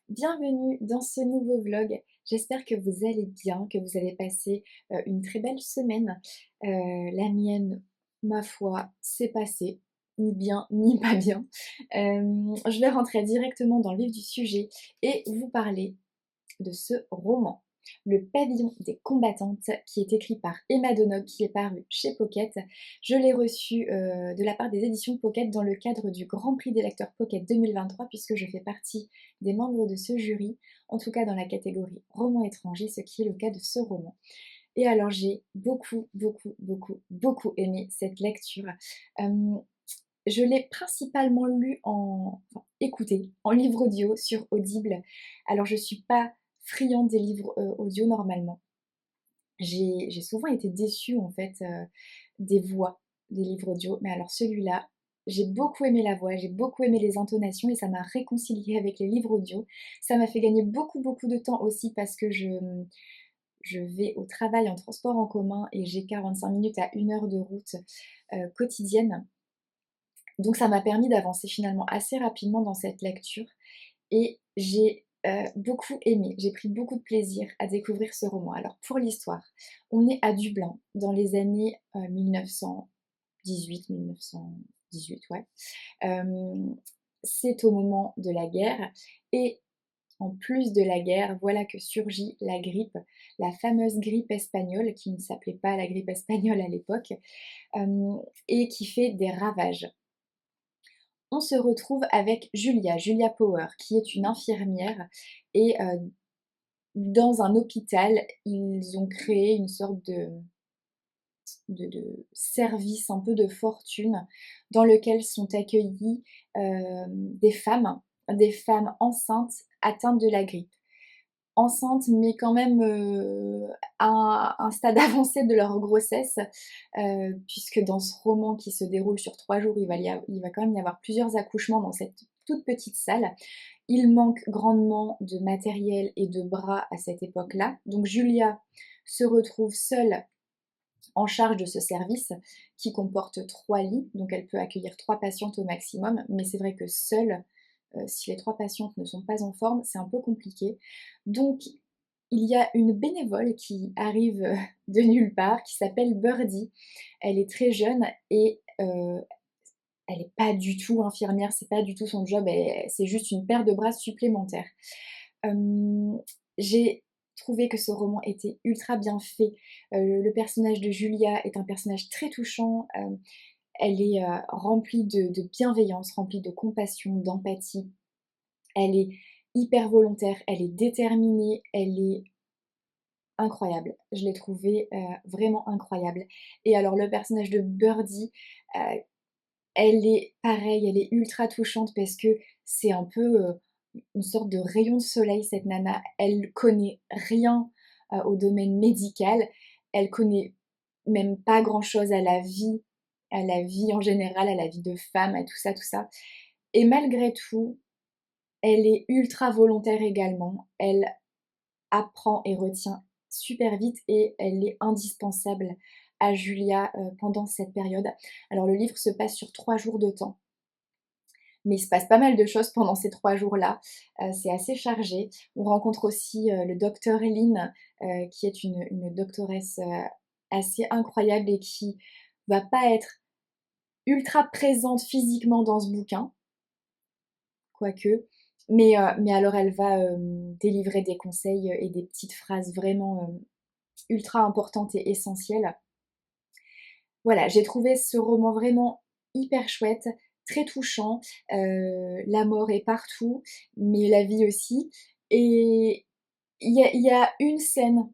Bienvenue dans ce nouveau vlog. J'espère que vous allez bien, que vous avez passé une très belle semaine. La mienne, ma foi, s'est passée, ni bien ni pas bien. Je vais rentrer directement dans le vif du sujet et vous parler de ce roman, Le Pavillon des combattantes, qui est écrit par Emma Donoghue, qui est paru chez Pocket. Je l'ai reçu de la part des éditions Pocket dans le cadre du Grand Prix des lecteurs Pocket 2023, puisque je fais partie des membres de ce jury, en tout cas dans la catégorie roman étranger, ce qui est le cas de ce roman. Et alors j'ai beaucoup aimé cette lecture. Euh, je l'ai principalement lu écouté en livre audio sur Audible. Alors je suis pas friande des livres audio normalement. J'ai souvent été déçue en fait des voix des livres audio, mais alors celui-là, j'ai beaucoup aimé la voix, j'ai beaucoup aimé les intonations et ça m'a réconciliée avec les livres audio. Ça m'a fait gagner beaucoup de temps aussi parce que je vais au travail en transport en commun et j'ai 45 minutes à 1 heure de route quotidienne. Donc ça m'a permis d'avancer finalement assez rapidement dans cette lecture et j'ai beaucoup aimé, j'ai pris beaucoup de plaisir à découvrir ce roman. Alors pour l'histoire, on est à Dublin dans les années 1918, ouais. C'est au moment de la guerre et en plus de la guerre, voilà que surgit la grippe, la fameuse grippe espagnole qui ne s'appelait pas la grippe espagnole à l'époque et qui fait des ravages. On se retrouve avec Julia Power, qui est une infirmière et dans un hôpital, ils ont créé une sorte de service un peu de fortune dans lequel sont accueillies des femmes enceintes atteintes de la grippe. Enceintes, mais quand même à un stade avancé de leur grossesse, puisque dans ce roman qui se déroule sur 3 jours, il va quand même y avoir plusieurs accouchements dans cette toute petite salle. Il manque grandement de matériel et de bras à cette époque-là. Donc Julia se retrouve seule en charge de ce service qui comporte 3 lits, donc elle peut accueillir 3 patientes au maximum, mais c'est vrai que seule, si les 3 patientes ne sont pas en forme, c'est un peu compliqué. Donc il y a une bénévole qui arrive de nulle part, qui s'appelle Birdie. Elle est très jeune et elle n'est pas du tout infirmière, c'est pas du tout son job, c'est juste une paire de bras supplémentaire. J'ai trouvé que ce roman était ultra bien fait. Le personnage de Julia est un personnage très touchant. Elle est remplie de bienveillance, remplie de compassion, d'empathie. Elle est hyper volontaire, elle est déterminée, elle est incroyable. Je l'ai trouvée vraiment incroyable. Et alors le personnage de Birdie, euh, elle est pareille, elle est ultra touchante parce que c'est un peu une sorte de rayon de soleil, cette nana. Elle connaît rien au domaine médical, elle connaît même pas grand-chose à la vie en général, à la vie de femme, à tout ça, tout ça. Et malgré tout, elle est ultra volontaire également. Elle apprend et retient super vite et elle est indispensable à Julia pendant cette période. Alors le livre se passe sur 3 jours de temps. Mais il se passe pas mal de choses pendant ces 3 jours-là. C'est assez chargé. On rencontre aussi le docteur Lynn, qui est une doctoresse assez incroyable et qui va pas être ultra présente physiquement dans ce bouquin, quoique. Mais alors elle va délivrer des conseils et des petites phrases vraiment ultra importantes et essentielles. Voilà, j'ai trouvé ce roman vraiment hyper chouette, très touchant. La mort est partout, mais la vie aussi. Et il y a une scène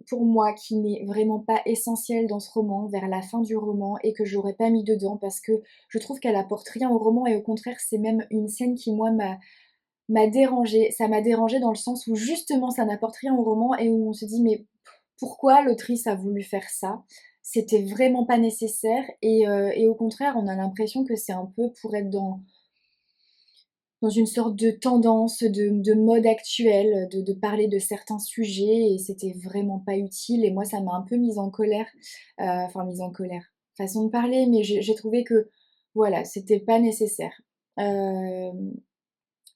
pour moi qui n'est vraiment pas essentielle dans ce roman, vers la fin du roman, et que j'aurais pas mis dedans parce que je trouve qu'elle apporte rien au roman et au contraire c'est même une scène qui moi m'a dérangée. Ça m'a dérangée dans le sens où justement ça n'apporte rien au roman et où on se dit mais pourquoi l'autrice a voulu faire ça? C'était vraiment pas nécessaire et au contraire on a l'impression que c'est un peu pour être dans une sorte de tendance, de mode actuel, de parler de certains sujets et c'était vraiment pas utile et moi ça m'a un peu mise en colère, enfin mise en colère, façon de parler, mais j'ai trouvé que voilà, c'était pas nécessaire. Hem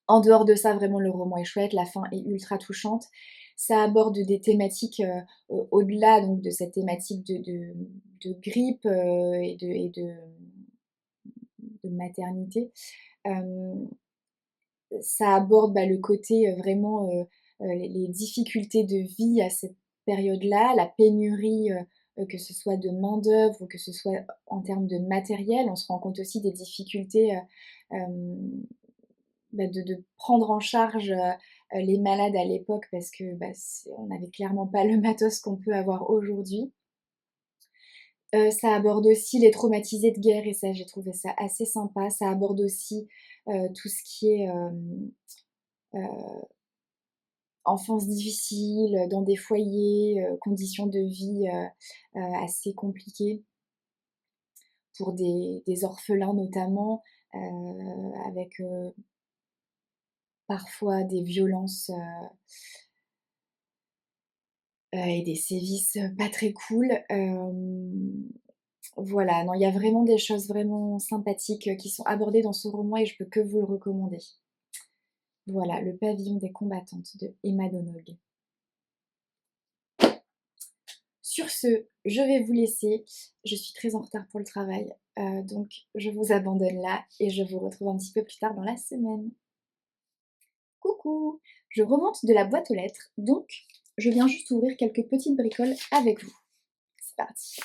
En dehors de ça, vraiment le roman est chouette, la fin est ultra touchante. Ça aborde des thématiques, au-delà donc de cette thématique de grippe, et de maternité. Hem, Ça aborde, bah, le côté, vraiment, les difficultés de vie à cette période-là, la pénurie, que ce soit de main-d'œuvre ou que ce soit en termes de matériel. On se rend compte aussi des difficultés, hem, bah, de prendre en charge, les malades à l'époque parce que, bah, on n'avait clairement pas le matos qu'on peut avoir aujourd'hui. Ça aborde aussi les traumatisés de guerre et ça, j'ai trouvé ça assez sympa. Ça aborde aussi, tout ce qui est, heu, enfance difficile, dans des foyers, conditions de vie, assez compliquées pour des orphelins notamment, avec, parfois des violences, et des sévices, pas très cool. Voilà, non, il y a vraiment des choses vraiment sympathiques, qui sont abordées dans ce roman et je peux que vous le recommander. Voilà, Le pavillon des combattantes de Emma Donoghue. Sur ce, je vais vous laisser. Je suis très en retard pour le travail, donc je vous abandonne là et je vous retrouve un petit peu plus tard dans la semaine. Coucou! Je remonte de la boîte aux lettres, donc je viens juste ouvrir quelques petites bricoles avec vous. C'est parti!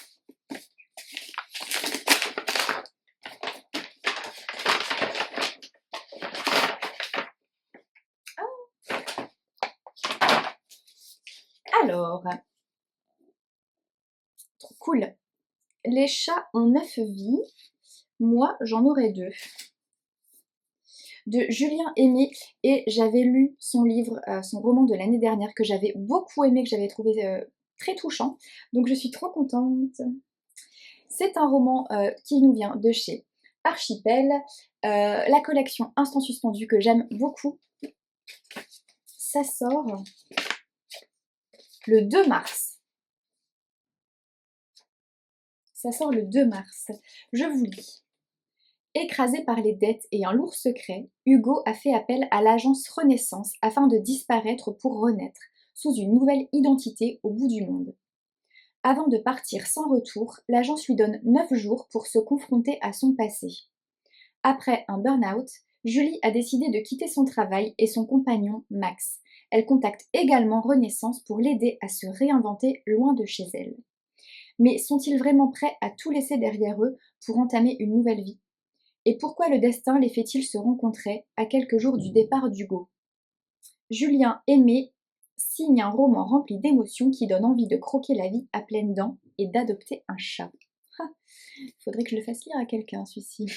Alors, trop cool! Les chats ont 9 vies, moi j'en aurais 2. De Julien Aimé, et j'avais lu son livre, son roman de l'année dernière que j'avais beaucoup aimé, que j'avais trouvé très touchant. Donc je suis trop contente. C'est un roman qui nous vient de chez Archipel, la collection Instant Suspendu que j'aime beaucoup. Ça sort le 2 mars. Ça sort le 2 mars. Je vous lis. Écrasé par les dettes et un lourd secret, Hugo a fait appel à l'agence Renaissance afin de disparaître pour renaître, sous une nouvelle identité au bout du monde. Avant de partir sans retour, l'agence lui donne 9 jours pour se confronter à son passé. Après un burn-out, Julie a décidé de quitter son travail et son compagnon Max. Elle contacte également Renaissance pour l'aider à se réinventer loin de chez elle. Mais sont-ils vraiment prêts à tout laisser derrière eux pour entamer une nouvelle vie? Et pourquoi le destin les fait-il se rencontrer à quelques jours du départ d'Hugo? Julien Aimé signe un roman rempli d'émotions qui donne envie de croquer la vie à pleines dents et d'adopter un chat. Ah, faudrait que je le fasse lire à quelqu'un, celui-ci.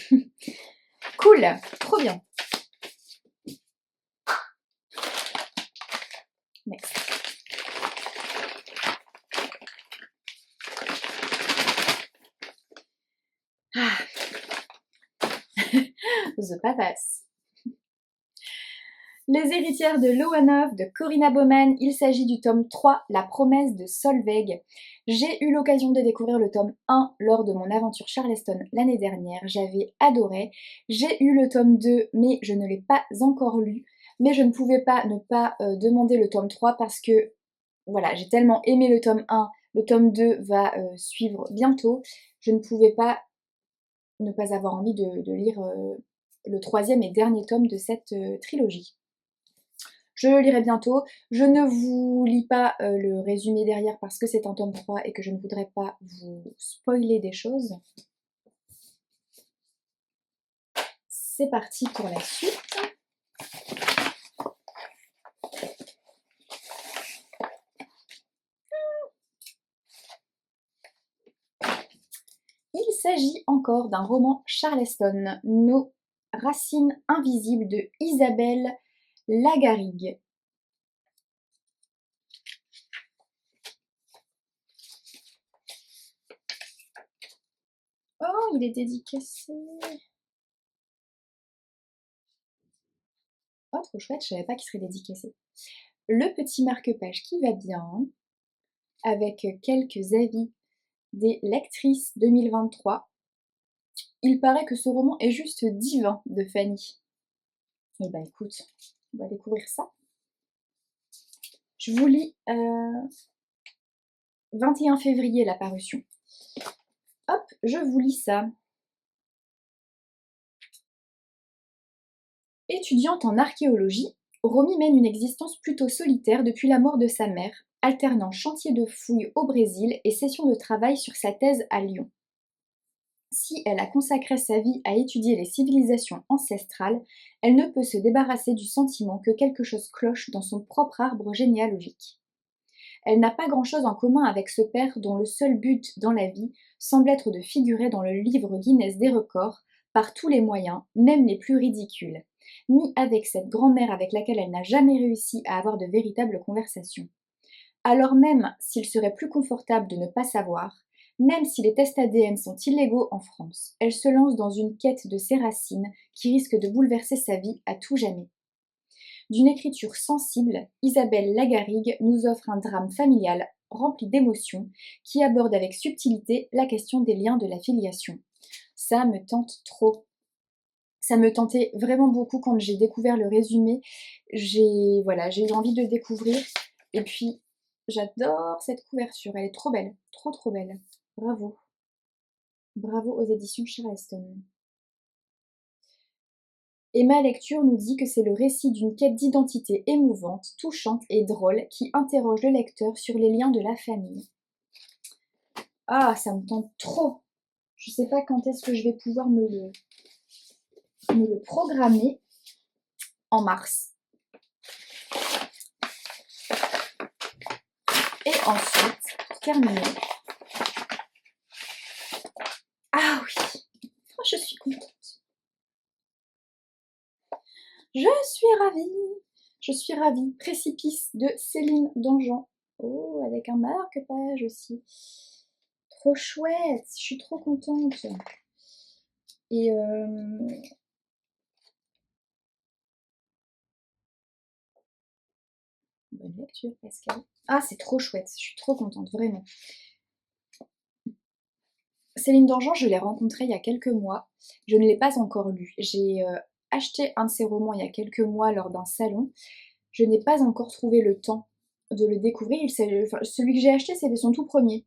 Cool, trop bien. Next. Ah. The Papas. Les héritières de Lohanov de Corinna Baumann, il s'agit du tome 3, La promesse de Solveig. J'ai eu l'occasion de découvrir le tome 1 lors de mon aventure Charleston l'année dernière, j'avais adoré. J'ai eu le tome 2 mais je ne l'ai pas encore lu, mais je ne pouvais pas ne pas demander le tome 3 parce que voilà, j'ai tellement aimé le tome 1, le tome 2 va suivre bientôt, je ne pouvais pas ne pas avoir envie de lire le troisième et dernier tome de cette trilogie. Je le lirai bientôt. Je ne vous lis pas le résumé derrière parce que c'est un tome 3 et que je ne voudrais pas vous spoiler des choses. C'est parti pour la suite. Il s'agit encore d'un roman Charleston, Nos racines invisibles de Isabelle Lagarrigue. Oh, il est dédicacé. Oh, trop chouette, je savais pas qu'il serait dédicacé. Le petit marque-page qui va bien, avec quelques avis des lectrices 2023. Il paraît que ce roman est juste divin de Fanny. Eh ben écoute, on va découvrir ça. Je vous lis 21 février la parution. Hop, je vous lis ça. Étudiante en archéologie, Romy mène une existence plutôt solitaire depuis la mort de sa mère, alternant chantier de fouilles au Brésil et sessions de travail sur sa thèse à Lyon. Si elle a consacré sa vie à étudier les civilisations ancestrales, elle ne peut se débarrasser du sentiment que quelque chose cloche dans son propre arbre généalogique. Elle n'a pas grand-chose en commun avec ce père dont le seul but dans la vie semble être de figurer dans le livre Guinness des records par tous les moyens, même les plus ridicules, ni avec cette grand-mère avec laquelle elle n'a jamais réussi à avoir de véritables conversations. Alors même s'il serait plus confortable de ne pas savoir, même si les tests ADN sont illégaux en France, elle se lance dans une quête de ses racines qui risque de bouleverser sa vie à tout jamais. D'une écriture sensible, Isabelle Lagarrigue nous offre un drame familial rempli d'émotions qui aborde avec subtilité la question des liens de la filiation. Ça me tente trop. Ça me tentait vraiment beaucoup quand j'ai découvert le résumé. J'ai eu envie de découvrir. Et puis, j'adore cette couverture. Elle est trop belle. Trop trop belle. Bravo. Bravo aux éditions Charleston. Et ma lecture nous dit que c'est le récit d'une quête d'identité émouvante, touchante et drôle qui interroge le lecteur sur les liens de la famille. Ah, ça me tente trop. Je sais pas quand est-ce que je vais pouvoir me le programmer. En mars. Et ensuite, terminer. Ah oui, oh, je suis contente. Je suis ravie. Je suis ravie. Précipice de Céline Dangean. Oh, avec un marque-page aussi. Trop chouette. Je suis trop contente. Et bonne lecture, Pascal. Ah, c'est trop chouette. Je suis trop contente, vraiment. Céline Dangean, je l'ai rencontrée il y a quelques mois. Je ne l'ai pas encore lu. J'ai acheté un de ses romans il y a quelques mois lors d'un salon. Je n'ai pas encore trouvé le temps de le découvrir. Celui que j'ai acheté, c'était son tout premier.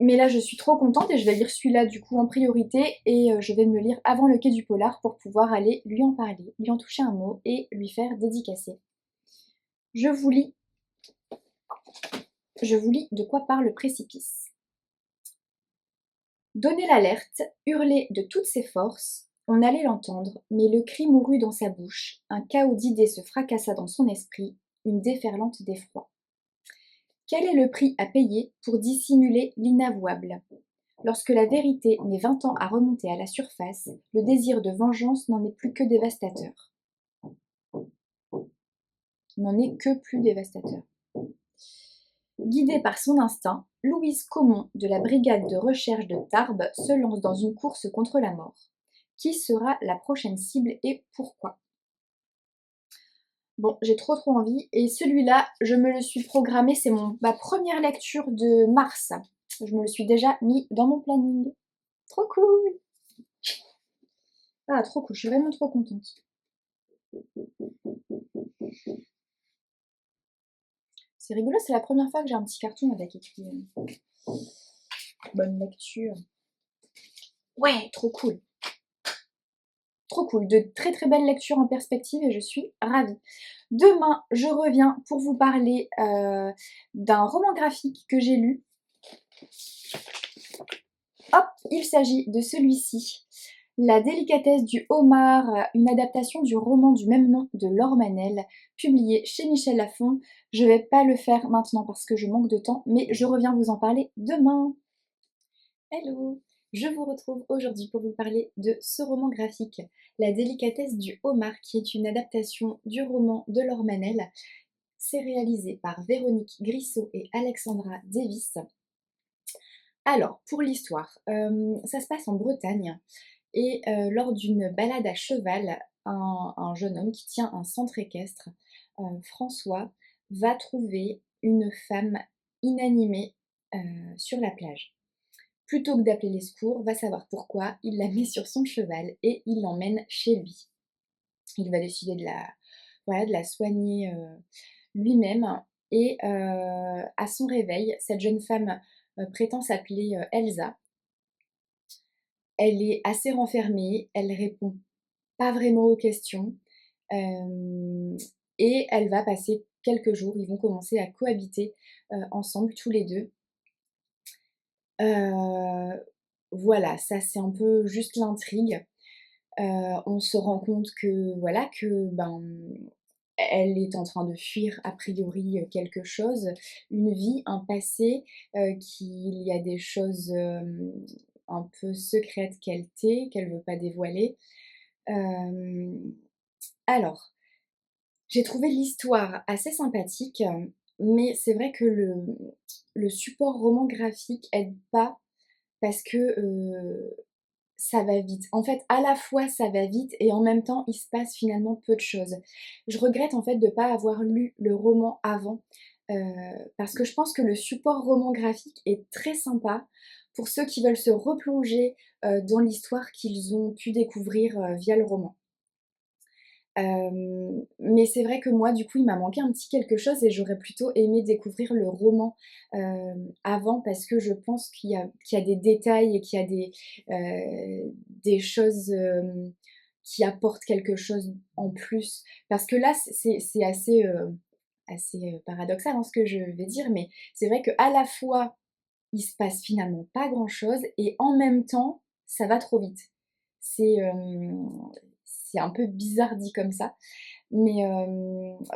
Mais là, je suis trop contente et je vais lire celui-là du coup en priorité et je vais me le lire avant le Quai du Polar pour pouvoir aller lui en parler, lui en toucher un mot et lui faire dédicacer. Je vous lis de quoi parle le précipice. Donner l'alerte, hurler de toutes ses forces, on allait l'entendre, mais le cri mourut dans sa bouche, un chaos d'idées se fracassa dans son esprit, une déferlante d'effroi. Quel est le prix à payer pour dissimuler l'inavouable? Lorsque la vérité met 20 ans à remonter à la surface, le désir de vengeance n'en est plus que dévastateur. N'en est que plus dévastateur. Guidée par son instinct, Louise Caumont de la brigade de recherche de Tarbes se lance dans une course contre la mort. Qui sera la prochaine cible et pourquoi? Bon, j'ai trop envie. Et celui-là, je me le suis programmé, c'est ma première lecture de mars. Je me le suis déjà mis dans mon planning. Trop cool! Ah, trop cool, je suis vraiment trop contente. C'est rigolo, c'est la première fois que j'ai un petit carton avec écrit bonne lecture. Ouais, trop cool. Trop cool, de très très belles lectures en perspective et je suis ravie. Demain, je reviens pour vous parler d'un roman graphique que j'ai lu. Hop, il s'agit de celui-ci. La délicatesse du homard, une adaptation du roman du même nom de Laure Manel, publié chez Michel Lafon. Je vais pas le faire maintenant parce que je manque de temps, mais je reviens vous en parler demain. Hello! Je vous retrouve aujourd'hui pour vous parler de ce roman graphique, La délicatesse du homard, qui est une adaptation du roman de Laure Manel. C'est réalisé par Véronique Grissot et Alexandra Davis. Alors, pour l'histoire, ça se passe en Bretagne et lors d'une balade à cheval, un jeune homme qui tient un centre équestre, François, va trouver une femme inanimée sur la plage. plutôt que d'appeler les secours, va savoir pourquoi, il la met sur son cheval et il l'emmène chez lui. Il va décider voilà, de la soigner lui-même et à son réveil, cette jeune femme prétend s'appeler Elsa. Elle est assez renfermée, elle répond pas vraiment aux questions, hem et elle va passer quelques jours, ils vont commencer à cohabiter, ensemble tous les 2. Voilà, ça c'est un peu juste l'intrigue. On se rend compte que voilà, que ben, elle est en train de fuir a priori, quelque chose, une vie, un passé, qu'il y a des choses, un peu secrètes qu'elle tait, qu'elle veut pas dévoiler. Hem, alors, j'ai trouvé l'histoire assez sympathique, mais c'est vrai que le support roman graphique aide pas parce que, ça va vite. En fait, à la fois ça va vite et en même temps, il se passe finalement peu de choses. Je regrette en fait de ne pas avoir lu le roman avant, parce que je pense que le support roman graphique est très sympa pour ceux qui veulent se replonger, dans l'histoire qu'ils ont pu découvrir, via le roman. Mais c'est vrai que moi, du coup, il m'a manqué un petit quelque chose et j'aurais plutôt aimé découvrir le roman, avant parce que je pense qu'il y a des détails et qu'il y a des choses, qui apportent quelque chose en plus. Parce que là, c'est assez, paradoxal, hein, ce que je vais dire, mais c'est vrai qu'à la fois, il se passe finalement pas grand-chose et en même temps, ça va trop vite. C'est, c'est un peu bizarre dit comme ça, mais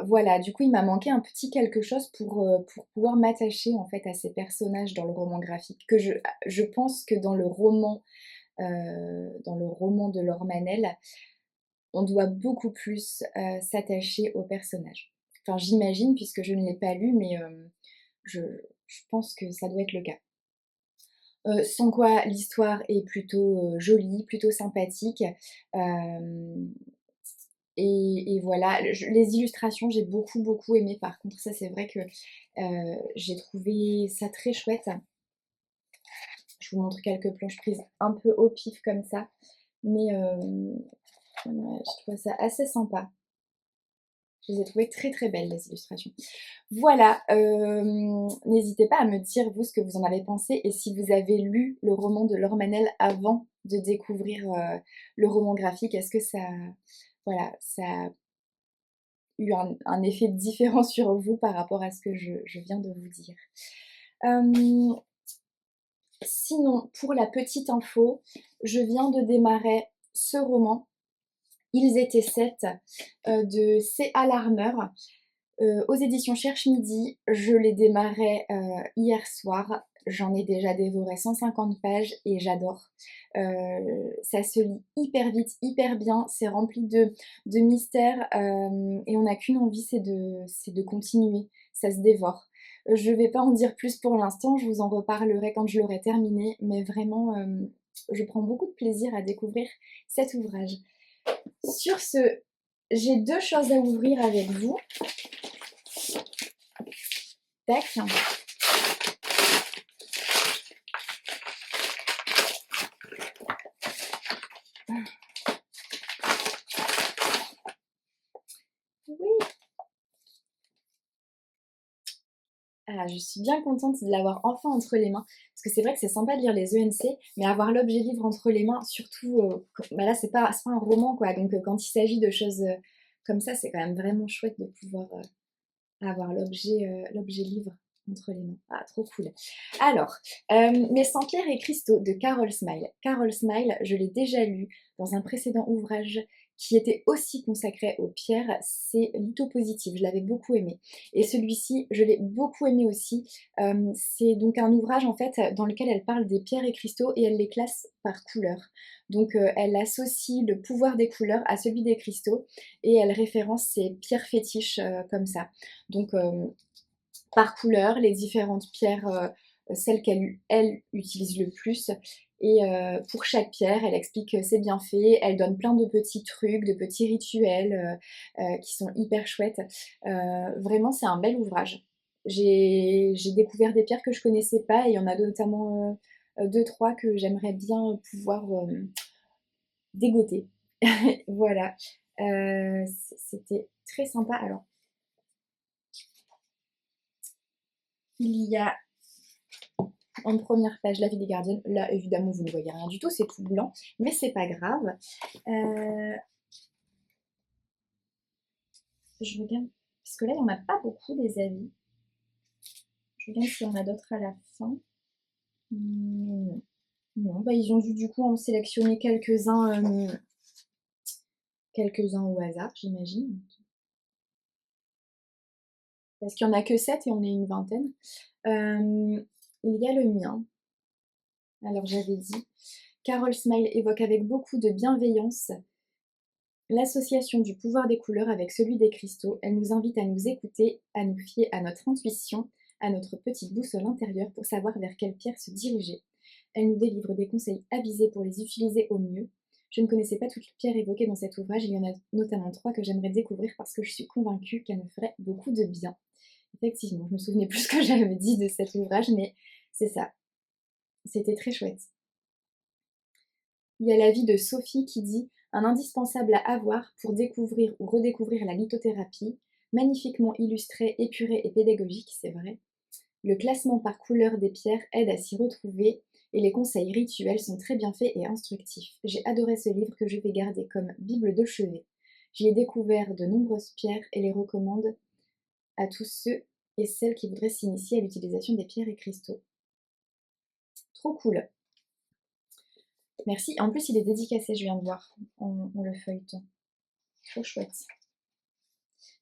voilà, du coup, il m'a manqué un petit quelque chose pour pouvoir m'attacher, en fait, à ces personnages dans le roman graphique que je pense que dans le roman de Laure Manel, on doit beaucoup plus, s'attacher aux personnages. Enfin, j'imagine puisque je ne l'ai pas lu, mais je je pense que ça doit être le cas. Sans quoi l'histoire est plutôt, jolie, plutôt sympathique, hem et voilà, les illustrations, j'ai beaucoup, beaucoup aimé par contre. Ça, c'est vrai que, j'ai trouvé ça très chouette. Je vous montre quelques planches prises un peu au pif comme ça, mais ouais, je trouve ça assez sympa. Je les ai trouvées très, très belles les illustrations. Voilà, n'hésitez pas à me dire vous ce que vous en avez pensé et si vous avez lu le roman de Laure Manel avant de découvrir, le roman graphique. Est-ce que voilà, ça a eu un effet différent sur vous par rapport à ce que je viens de vous dire? Hem, Sinon, pour la petite info, je viens de démarrer ce roman, Ils étaient 7, de C.A. Larmer. Aux éditions Cherche Midi, je l'ai démarré, hier soir. J'en ai déjà dévoré 150 pages et j'adore. Ça se lit hyper vite, hyper bien, c'est rempli de mystères, et on n'a qu'une envie, c'est de continuer, ça se dévore. Je vais pas en dire plus pour l'instant, je vous en reparlerai quand je l'aurai terminé, mais vraiment, je prends beaucoup de plaisir à découvrir cet ouvrage. Sur ce, j'ai 2 choses à ouvrir avec vous. Tac. Oui. Ah, je suis bien contente de l'avoir enfin entre les mains, parce que c'est vrai que c'est sympa de lire les ENC, mais avoir l'objet livre entre les mains, surtout, bah là c'est pas un roman quoi, donc quand il s'agit de choses, comme ça, c'est quand même vraiment chouette de pouvoir, avoir l'objet livre entre les mains. Ah, trop cool. Alors, Mes Saint-Pierre et Cristaux de Carol Smile. Carol Smile, je l'ai déjà lu dans un précédent ouvrage qui était aussi consacré aux pierres, c'est Lithopositive, je l'avais beaucoup aimé. Et celui-ci, je l'ai beaucoup aimé aussi. C'est donc un ouvrage en fait dans lequel elle parle des pierres et cristaux et elle les classe par couleur. Donc elle associe le pouvoir des couleurs à celui des cristaux et elle référence ses pierres fétiches comme ça. Donc par couleur, les différentes pierres, celles qu'elle utilise le plus. Et pour chaque pierre, elle explique ses bienfaits, elle donne plein de petits trucs, de petits rituels qui sont hyper chouettes. Vraiment, c'est un bel ouvrage. J'ai découvert des pierres que je connaissais pas et il y en a notamment 2-3 que j'aimerais bien pouvoir dégoter. Voilà, c'était très sympa. Alors, il y a en première page la vie des gardiennes. Là, évidemment, vous ne voyez rien du tout, c'est tout blanc, mais c'est pas grave. Je regarde, parce que là, il n'y en a pas beaucoup des avis. Je regarde s'il y en a d'autres à la fin. Non, non bah, ils ont dû du coup en sélectionner quelques-uns au hasard, j'imagine. Parce qu'il n'y en a que 7 et on est une vingtaine. Il y a le mien. Alors j'avais dit, Carol Smile évoque avec beaucoup de bienveillance l'association du pouvoir des couleurs avec celui des cristaux. Elle nous invite à nous écouter, à nous fier à notre intuition, à notre petite boussole intérieure pour savoir vers quelle pierre se diriger. Elle nous délivre des conseils avisés pour les utiliser au mieux. Je ne connaissais pas toutes les pierres évoquées dans cet ouvrage, il y en a notamment 3 que j'aimerais découvrir parce que je suis convaincue qu'elles me feraient beaucoup de bien. Effectivement, je me souvenais plus ce que j'avais dit de cet ouvrage, mais c'est ça. C'était très chouette. Il y a l'avis de Sophie qui dit un indispensable à avoir pour découvrir ou redécouvrir la lithothérapie, magnifiquement illustré, épuré et pédagogique, c'est vrai. Le classement par couleur des pierres aide à s'y retrouver et les conseils rituels sont très bien faits et instructifs. J'ai adoré ce livre que je vais garder comme Bible de chevet. J'y ai découvert de nombreuses pierres et les recommande à tous ceux et celles qui voudraient s'initier à l'utilisation des pierres et cristaux. Trop cool. Merci. En plus, il est dédicacé, je viens de voir en le feuilleton. Trop chouette.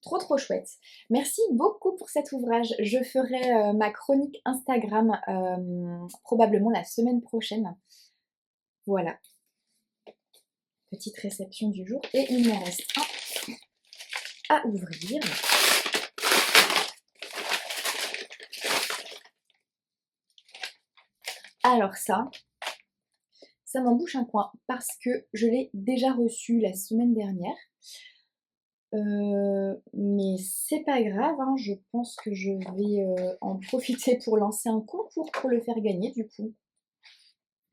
Trop chouette. Merci beaucoup pour cet ouvrage. Je ferai ma chronique Instagram probablement la semaine prochaine. Voilà. Petite réception du jour. Et il m'en reste un à ouvrir. Alors ça m'embouche un coin parce que je l'ai déjà reçu la semaine dernière. Mais c'est pas grave, hein, je pense que je vais en profiter pour lancer un concours pour le faire gagner du coup.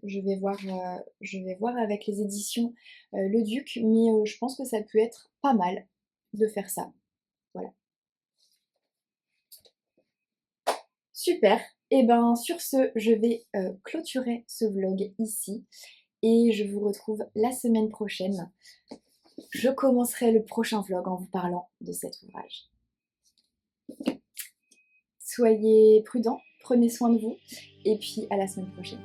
Je vais voir avec les éditions Le Duc, mais je pense que ça peut être pas mal de faire ça. Voilà. Super. Et ben sur ce, je vais clôturer ce vlog ici et je vous retrouve la semaine prochaine. Je commencerai le prochain vlog en vous parlant de cet ouvrage. Soyez prudents, prenez soin de vous et puis à la semaine prochaine.